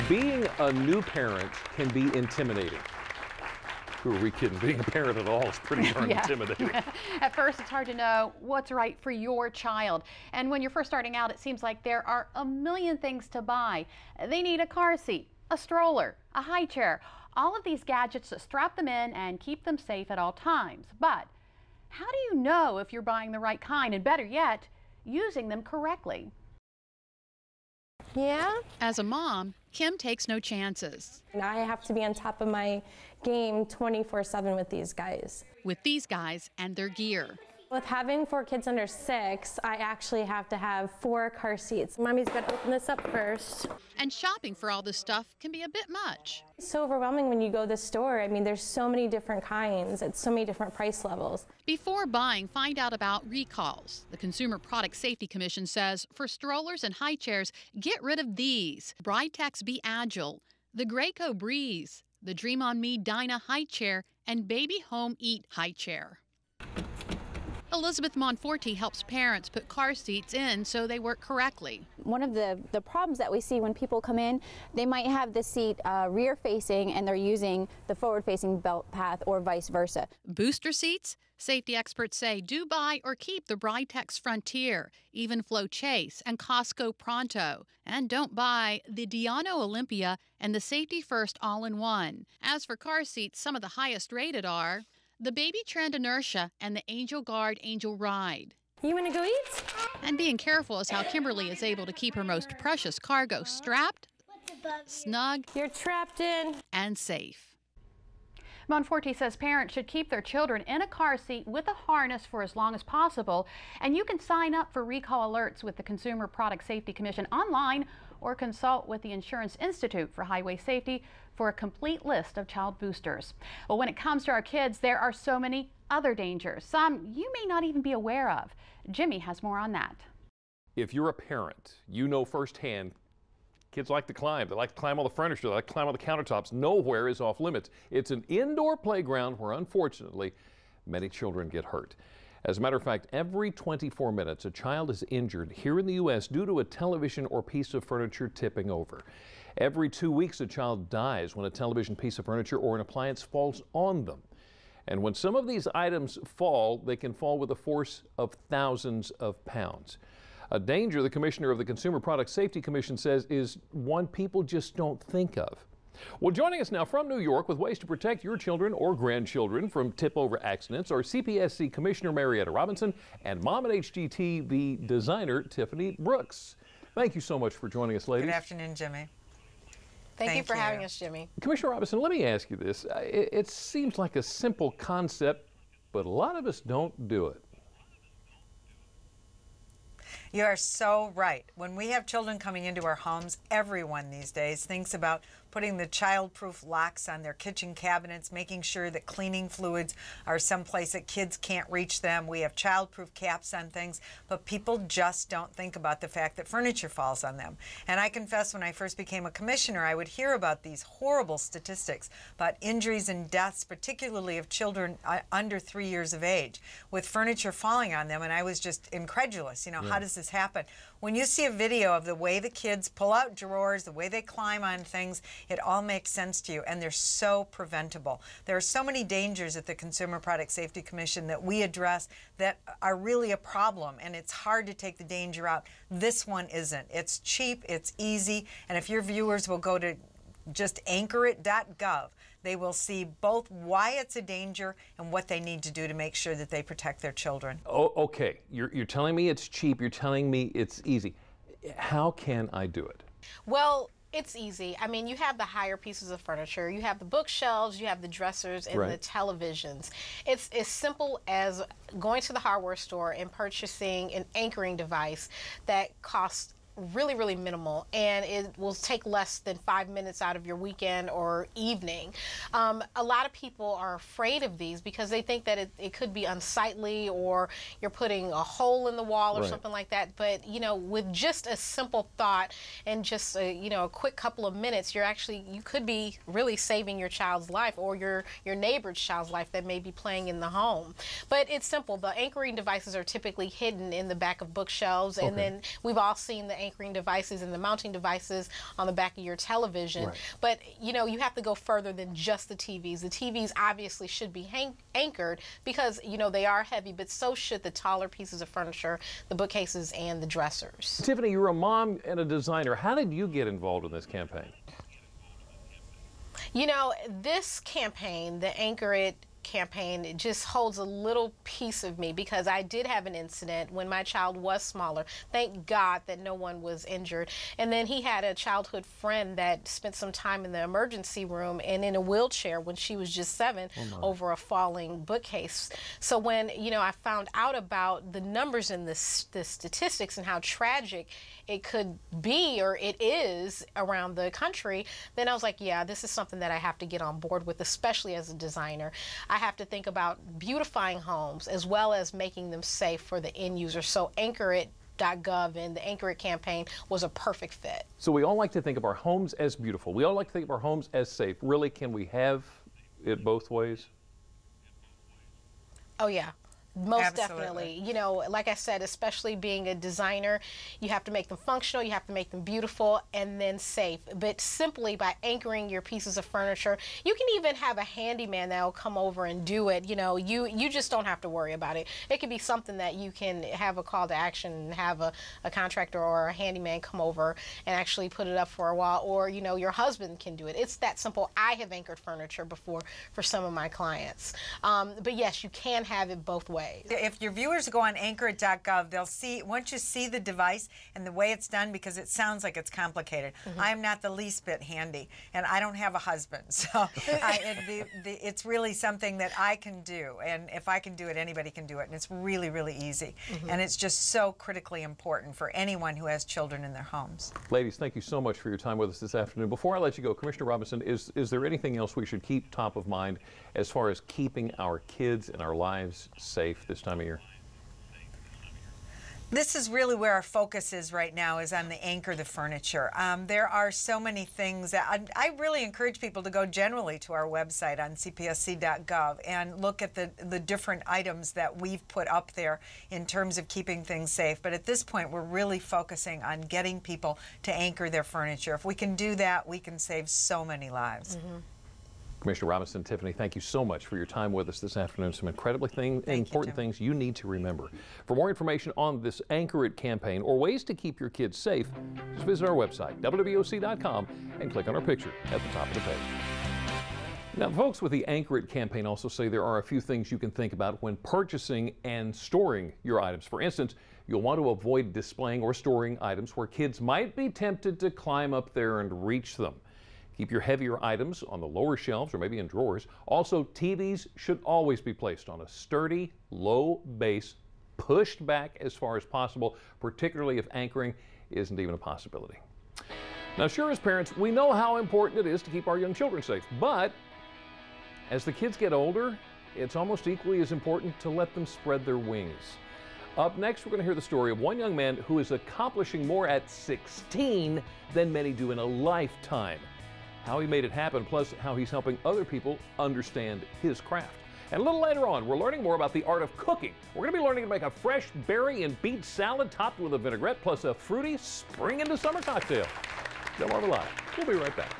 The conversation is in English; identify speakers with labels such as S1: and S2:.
S1: Being a new parent can be intimidating. Who are we kidding? Being a parent at all is pretty darn intimidating.
S2: At first, it's hard to know what's right for your child. And when you're first starting out, it seems like there are a million things to buy. They need a car seat, a stroller, a high chair, all of these gadgets to strap them in and keep them safe at all times. But how do you know if you're buying the right kind, and better yet, using them correctly?
S3: Yeah.
S4: As a mom, Kim takes no chances.
S3: And I have to be on top of my game 24/7 with these guys.
S4: With these guys and their gear.
S3: With having 4 kids under 6, I actually have to have 4 car seats. Mommy's got to open this up first.
S4: And shopping for all this stuff can be a bit much.
S3: It's so overwhelming when you go to the store. I mean, there's so many different kinds. It's so many different price levels.
S4: Before buying, find out about recalls. The Consumer Product Safety Commission says for strollers and high chairs, get rid of these. Britex Be Agile, the Graco Breeze, the Dream on Me Dyna high chair, and Baby Home Eat high chair. Elizabeth Monforti helps parents put car seats in so they work correctly.
S5: One of the problems that we see when people come in, they might have the seat rear facing and they're using the forward facing belt path or vice versa.
S4: Booster seats? Safety experts say do buy or keep the Britex Frontier, Evenflo Chase, and Costco Pronto. And don't buy the Diano Olympia and the Safety First All-in-One. As for car seats, some of the highest rated are the Baby Trend Inertia and the Angel Guard Angel Ride.
S3: You want to go eat?
S4: And being careful is how Kimberly is able to keep her most precious cargo strapped, snug,
S3: You're trapped in,
S4: and safe.
S2: Monforti says parents should keep their children in a car seat with a harness for as long as possible. And you can sign up for recall alerts with the Consumer Product Safety Commission online or consult with the Insurance Institute for Highway Safety for a complete list of child boosters. Well, when it comes to our kids, there are so many other dangers, some you may not even be aware of. Jimmy has more on that.
S1: If you're a parent, you know firsthand, kids like to climb. They like to climb all the furniture. They like to climb on the countertops. Nowhere is off limits. It's an indoor playground where, unfortunately, many children get hurt. As a matter of fact, every 24 minutes, a child is injured here in the U.S. due to a television or piece of furniture tipping over. Every 2 weeks, a child dies when a television, piece of furniture, or an appliance falls on them. And when some of these items fall, they can fall with a force of thousands of pounds. A danger the commissioner of the Consumer Product Safety Commission says is one people just don't think of. Well, joining us now from New York with ways to protect your children or grandchildren from tip-over accidents are CPSC Commissioner Marietta Robinson and Mom at HGTV designer Tiffany Brooks. Thank you so much for joining us, ladies.
S6: Good afternoon, Jimmy.
S7: Thank you for having us, Jimmy.
S1: Commissioner Robinson, let me ask you this. It seems like a simple concept, but a lot of us don't do it.
S6: You are so right. When we have children coming into our homes, everyone these days thinks about putting the child-proof locks on their kitchen cabinets, making sure that cleaning fluids are someplace that kids can't reach them. We have child-proof caps on things, but people just don't think about the fact that furniture falls on them. And I confess, when I first became a commissioner, I would hear about these horrible statistics about injuries and deaths, particularly of children under 3 years of age, with furniture falling on them, and I was just incredulous. You know, how does this happen? When you see a video of the way the kids pull out drawers, the way they climb on things, it all makes sense to you, and they're so preventable. There are so many dangers at the Consumer Product Safety Commission that we address that are really a problem, and it's hard to take the danger out. This one isn't. It's cheap, it's easy, and if your viewers will go to just anchorit.gov, they will see both why it's a danger and what they need to do to make sure that they protect their children.
S1: Oh, okay. You're telling me it's cheap. You're telling me it's easy. How can I do it?
S7: Well, it's easy. I mean, you have the higher pieces of furniture, you have the bookshelves, you have the dressers, and the televisions. It's as simple as going to the hardware store and purchasing an anchoring device that costs really, really minimal, and it will take less than 5 minutes out of your weekend or evening. A lot of people are afraid of these because they think that it could be unsightly or you're putting a hole in the wall or something like that. But, you know, with just a simple thought and just you know, a quick couple of minutes, you could be really saving your child's life or your neighbor's child's life that may be playing in the home. But it's simple. The anchoring devices are typically hidden in the back of bookshelves, and then we've all seen the anchoring devices and the mounting devices on the back of your television.
S1: Right.
S7: But, you know, you have to go further than just the TVs. The TVs obviously should be anchored because, you know, they are heavy, but so should the taller pieces of furniture, the bookcases and the dressers.
S1: Tiffany, you're a mom and a designer. How did you get involved in this campaign?
S7: You know, this campaign, the Anchor It campaign, it just holds a little piece of me because I did have an incident when my child was smaller. Thank God that no one was injured. And then he had a childhood friend that spent some time in the emergency room and in a wheelchair when she was just 7 over a falling bookcase. So when, you know, I found out about the numbers in the statistics and how tragic it could be, or it is, around the country, then I was like, yeah, this is something that I have to get on board with, especially as a designer. I have to think about beautifying homes as well as making them safe for the end user. So AnchorIt.gov and the Anchor It campaign was a perfect fit.
S1: So we all like to think of our homes as beautiful. We all like to think of our homes as safe. Really, can we have it both ways?
S7: Oh, yeah. Most
S6: Absolutely.
S7: Definitely. You know, like I said, especially being a designer, you have to make them functional, you have to make them beautiful, and then safe. But simply by anchoring your pieces of furniture, you can even have a handyman that will come over and do it. You know, you just don't have to worry about it. It can be something that you can have a call to action and have a contractor or a handyman come over and actually put it up for a while, or, you know, your husband can do it. It's that simple. I have anchored furniture before for some of my clients. But yes, you can have it both ways.
S6: If your viewers go on anchorit.gov, they'll see, once you see the device and the way it's done, because it sounds like it's complicated. I'm not the least bit handy, and I don't have a husband, so it's really something that I can do, and if I can do it, anybody can do it, and it's really, really easy, and it's just so critically important for anyone who has children in their homes.
S1: Ladies, thank you so much for your time with us this afternoon. Before I let you go, Commissioner Robinson, is there anything else we should keep top of mind as far as keeping our kids and our lives safe this time of year?
S6: This is really where our focus is right now, is on the Anchor the Furniture. There are so many things that I really encourage people to go generally to our website on cpsc.gov and look at the different items that we've put up there in terms of keeping things safe. But at this point, we're really focusing on getting people to anchor their furniture. If we can do that, we can save so many lives.
S1: Commissioner Robinson, Tiffany, thank you so much for your time with us this afternoon. Some incredibly important things you need to remember. For more information on this Anchor It campaign or ways to keep your kids safe, just visit our website, WWOC.com, and click on our picture at the top of the page. Now, folks with the Anchor It campaign also say there are a few things you can think about when purchasing and storing your items. For instance, you'll want to avoid displaying or storing items where kids might be tempted to climb up there and reach them. Keep your heavier items on the lower shelves or maybe in drawers. Also, TVs should always be placed on a sturdy, low base, pushed back as far as possible, particularly if anchoring isn't even a possibility. Now, sure, as parents, we know how important it is to keep our young children safe, but as the kids get older, it's almost equally as important to let them spread their wings. Up next, we're going to hear the story of one young man who is accomplishing more at 16 than many do in a lifetime. How he made it happen, plus how he's helping other people understand his craft. And a little later on, we're learning more about the art of cooking. We're going to be learning to make a fresh berry and beet salad topped with a vinaigrette, plus a fruity spring into summer cocktail. Delmarva Live. We'll be right back.